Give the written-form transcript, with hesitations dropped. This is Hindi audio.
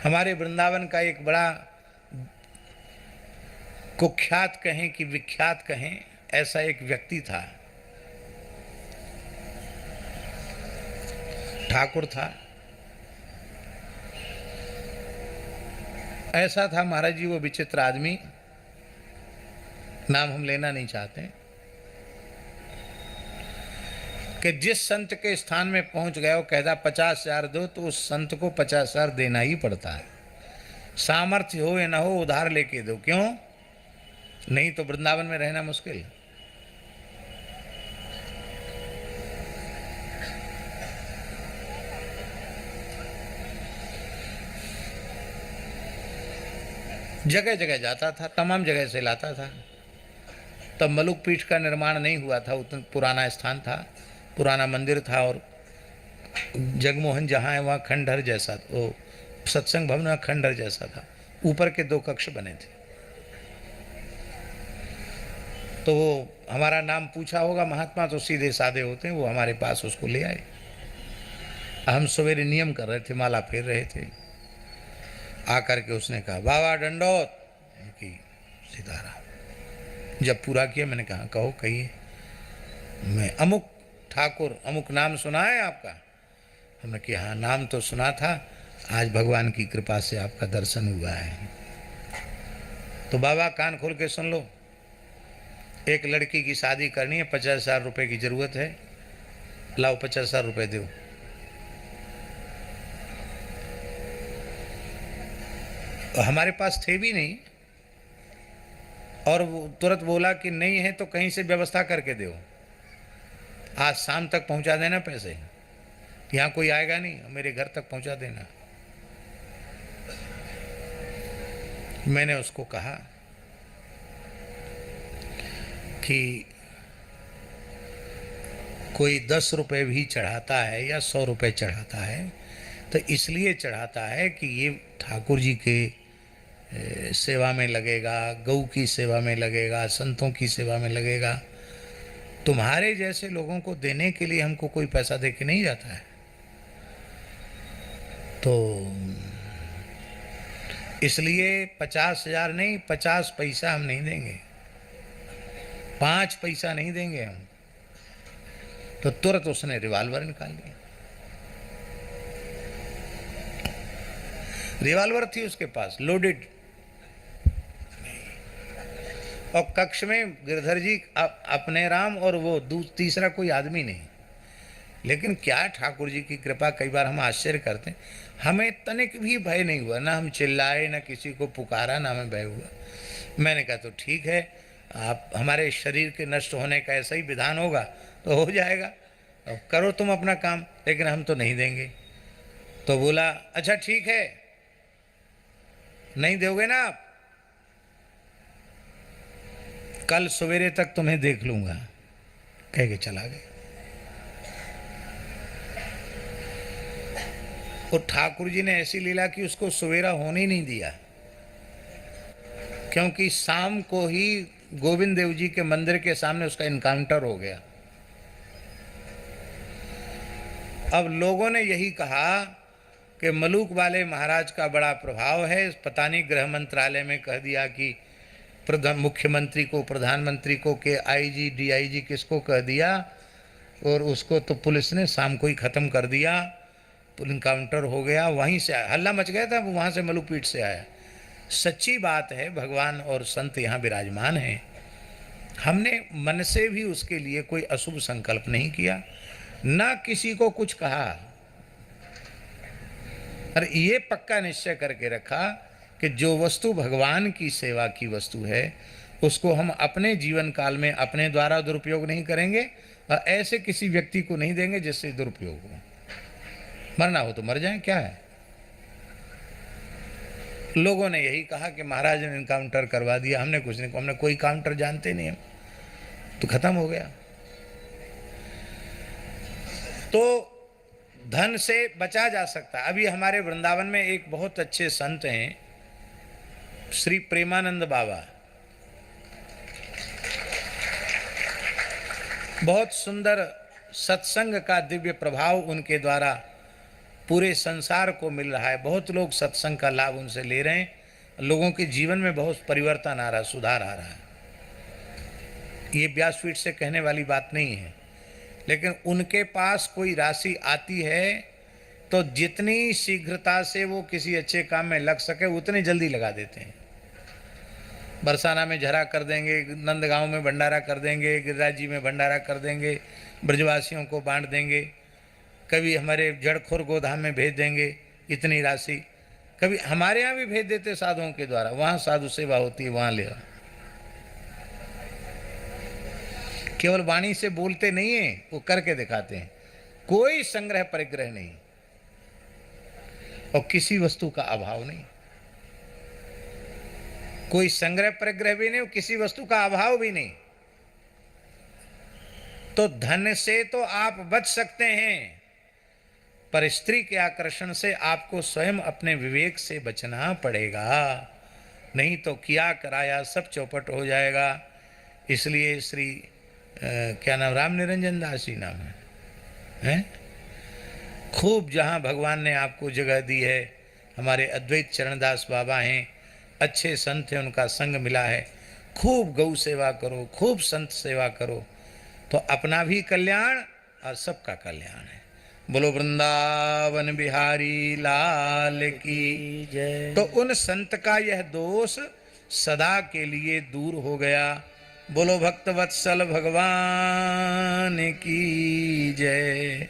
हमारे वृंदावन का एक बड़ा कुख्यात कहें कि विख्यात कहें, ऐसा एक व्यक्ति था, ठाकुर था। ऐसा था महाराज जी वो विचित्र आदमी, नाम हम लेना नहीं चाहते, कि जिस संत के स्थान में पहुंच गया वो कहता 50,000 दो, तो उस संत को 50,000 देना ही पड़ता है, सामर्थ्य हो या ना हो उधार लेके दो। क्यों? नहीं तो वृंदावन में रहना मुश्किल। जगह जगह जाता था, तमाम जगह से लाता था। तब मलुक पीठ का निर्माण नहीं हुआ था, उतना पुराना स्थान था, पुराना मंदिर था, और जगमोहन जहाँ है वहाँ खंडहर जैसा, वो सत्संग भवन में खंडहर जैसा था, ऊपर के 2 कक्ष बने थे। तो वो हमारा नाम पूछा होगा, महात्मा तो सीधे साधे होते हैं, वो हमारे पास उसको ले आए। हम सवेरे नियम कर रहे थे, माला फेर रहे थे, आकर के उसने कहा बाबा दंडोत की सीताराम। जब पूरा किया मैंने कहा कहो कहिए। मैं अमुक ठाकुर, अमुक नाम सुना है आपका? हमने कहा हाँ नाम तो सुना था, आज भगवान की कृपा से आपका दर्शन हुआ है। तो बाबा कान खोल के सुन लो, एक लड़की की शादी करनी है, 50,000 रुपये की जरूरत है, लाओ 50,000 रुपये दो। हमारे पास थे भी नहीं, और वो तुरंत बोला कि नहीं है तो कहीं से व्यवस्था करके दो, आज शाम तक पहुंचा देना पैसे, यहाँ कोई आएगा नहीं, मेरे घर तक पहुंचा देना। मैंने उसको कहा कि कोई 10 रुपये भी चढ़ाता है या 100 रुपये चढ़ाता है तो इसलिए चढ़ाता है कि ये ठाकुर जी के सेवा में लगेगा, गौ की सेवा में लगेगा, संतों की सेवा में लगेगा। तुम्हारे जैसे लोगों को देने के लिए हमको कोई पैसा दे के नहीं जाता है। तो इसलिए 50,000 नहीं, 50 पैसा हम नहीं देंगे, 5 पैसा नहीं देंगे हम। तो तुरंत उसने रिवॉल्वर निकाल लिया, रिवॉल्वर थी उसके पास लोडेड, और कक्ष में गिरधर जी अपने राम और वो तीसरा कोई आदमी नहीं। लेकिन क्या ठाकुर जी की कृपा, कई बार हम आश्चर्य करते हैं, हमें तनिक भी भय नहीं हुआ, ना हम चिल्लाए, ना किसी को पुकारा, ना हमें भय हुआ। मैंने कहा तो ठीक है, आप हमारे शरीर के नष्ट होने का ऐसा ही विधान होगा तो हो जाएगा, अब करो तुम अपना काम, लेकिन हम तो नहीं देंगे। तो बोला अच्छा ठीक है, नहीं दोगे ना आप, कल सवेरे तक तुम्हें देख लूंगा, कह के चला गया। और ठाकुर जी ने ऐसी लीला कि उसको सवेरा होने ही नहीं दिया, क्योंकि शाम को ही गोविंद देव जी के मंदिर के सामने उसका इनकाउंटर हो गया। अब लोगों ने यही कहा कि मलूक वाले महाराज का बड़ा प्रभाव है, पता नहीं गृह मंत्रालय में कह दिया कि मुख्यमंत्री को, प्रधानमंत्री को, के आईजी डीआईजी किसको कह दिया, और उसको तो पुलिस ने शाम को ही ख़त्म कर दिया, इनकाउंटर हो गया। वहीं से हल्ला मच गया था, वहाँ से मलुकपीठ से आया। सच्ची बात है, भगवान और संत यहाँ विराजमान हैं, हमने मन से भी उसके लिए कोई अशुभ संकल्प नहीं किया, ना किसी को कुछ कहा, और ये पक्का निश्चय करके रखा कि जो वस्तु भगवान की सेवा की वस्तु है उसको हम अपने जीवन काल में अपने द्वारा दुरुपयोग नहीं करेंगे, और ऐसे किसी व्यक्ति को नहीं देंगे जिससे दुरुपयोग हो। मरना हो तो मर जाए, क्या है। लोगों ने यही कहा कि महाराज ने इनकाउंटर करवा दिया, हमने कुछ नहीं, हमने कोई काउंटर जानते नहीं, हम तो खत्म हो गया। तो धन से बचा जा सकता। अभी हमारे वृंदावन में एक बहुत अच्छे संत हैं, श्री प्रेमानंद बाबा, बहुत सुंदर सत्संग का दिव्य प्रभाव उनके द्वारा पूरे संसार को मिल रहा है। बहुत लोग सत्संग का लाभ उनसे ले रहे हैं, लोगों के जीवन में बहुत परिवर्तन आ रहा है, सुधार आ रहा है। ये व्यासपीठ से कहने वाली बात नहीं है, लेकिन उनके पास कोई राशि आती है तो जितनी शीघ्रता से वो किसी अच्छे काम में लग सके उतनी जल्दी लगा देते हैं। बरसाना में झरा कर देंगे, नंदगांव में भंडारा कर देंगे, गिरिराज जी में भंडारा कर देंगे, ब्रजवासियों को बांट देंगे, कभी हमारे जड़खोर गोधाम में भेज देंगे इतनी राशि, कभी हमारे यहाँ भी भेज देते साधुओं के द्वारा, वहाँ साधु सेवा होती है, वहाँ ले। केवल वाणी से बोलते नहीं है, वो करके दिखाते हैं। कोई संग्रह परिग्रह नहीं और किसी वस्तु का अभाव नहीं, कोई संग्रह परिग्रह भी नहीं, किसी वस्तु का अभाव भी नहीं। तो धन से तो आप बच सकते हैं, पर स्त्री के आकर्षण से आपको स्वयं अपने विवेक से बचना पड़ेगा, नहीं तो किया कराया सब चौपट हो जाएगा। इसलिए श्री क्या नाम, राम निरंजन दास जी नाम है? खूब जहाँ भगवान ने आपको जगह दी है, हमारे अद्वैत चरणदास बाबा हैं, अच्छे संत हैं, उनका संग मिला है, खूब गौ सेवा करो, खूब संत सेवा करो, तो अपना भी कल्याण और सबका कल्याण है। बोलो वृंदावन बिहारी लाल की जय। तो उन संत का यह दोष सदा के लिए दूर हो गया। बोलो भक्त वत्सल भगवान की जय।